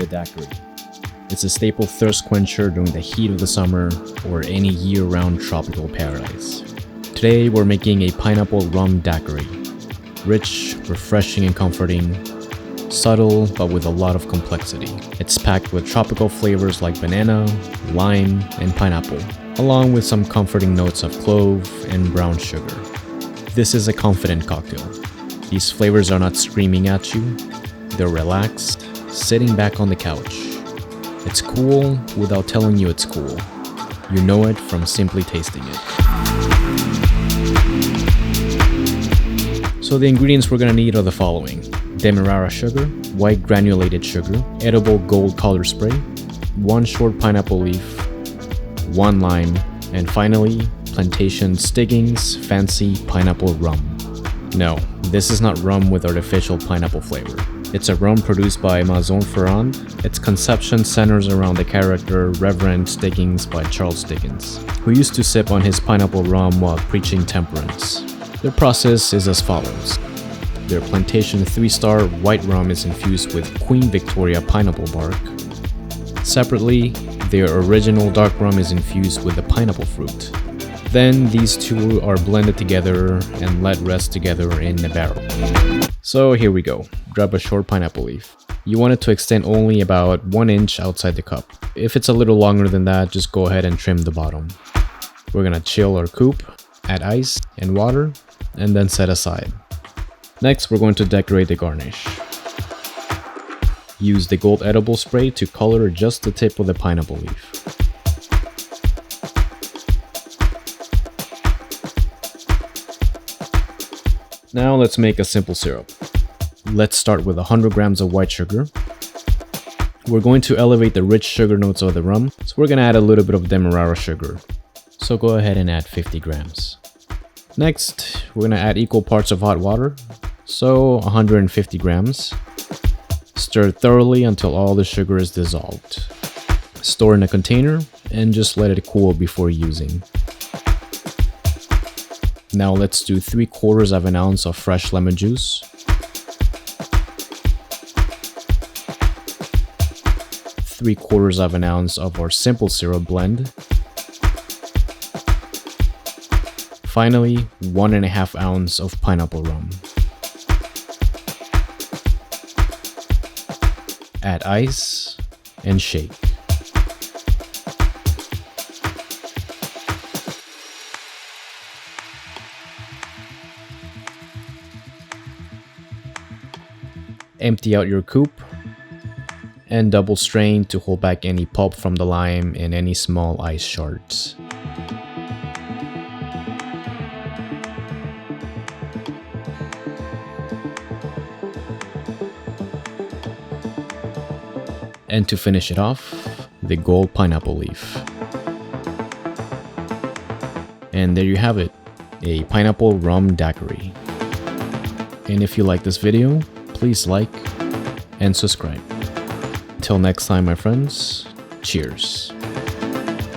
the daiquiri. It's a staple thirst quencher during the heat of the summer or any year-round tropical paradise. Today we're making a pineapple rum daiquiri. Rich, refreshing and comforting, subtle but with a lot of complexity. It's packed with tropical flavors like banana, lime, and pineapple, along with some comforting notes of clove and brown sugar. This is a confident cocktail. These flavors are not screaming at you, they're relaxed, sitting back on the couch. It's cool without telling you it's cool. You know it from simply tasting it. So the ingredients we're gonna need are the following: demerara sugar, white granulated sugar, edible gold color spray, 1 short pineapple leaf, 1 lime, and finally, Plantation Stiggins Fancy Pineapple Rum. No, this is not rum with artificial pineapple flavor. It's a rum produced by Maison Ferrand. Its conception centers around the character Reverend Stiggins by Charles Dickens, who used to sip on his pineapple rum while preaching temperance. Their process is as follows. Their Plantation 3-star white rum is infused with Queen Victoria pineapple bark. Separately, their original dark rum is infused with the pineapple fruit. Then these two are blended together and let rest together in a barrel. So here we go. Grab a short pineapple leaf. You want it to extend only about 1 inch outside the cup. If it's a little longer than that, just go ahead and trim the bottom. We're gonna chill our coupe, add ice and water, and then set aside. Next, we're going to decorate the garnish. Use the gold edible spray to color just the tip of the pineapple leaf. Now let's make a simple syrup. Let's start with 100 grams of white sugar. We're going to elevate the rich sugar notes of the rum, so we're going to add a little bit of demerara sugar. So go ahead and add 50 grams. Next, we're going to add equal parts of hot water, so 150 grams. Stir thoroughly until all the sugar is dissolved. Store in a container and just let it cool before using. Now let's do 3/4 of an ounce of fresh lemon juice. 3/4 of an ounce of our simple syrup blend. Finally, 1.5 ounces of pineapple rum. Add ice and shake. Empty out your coupe and double strain to hold back any pulp from the lime and any small ice shards. And to finish it off, the gold pineapple leaf. And there you have it, a pineapple rum daiquiri. And if you like this video, please like and subscribe. Till next time, my friends, cheers.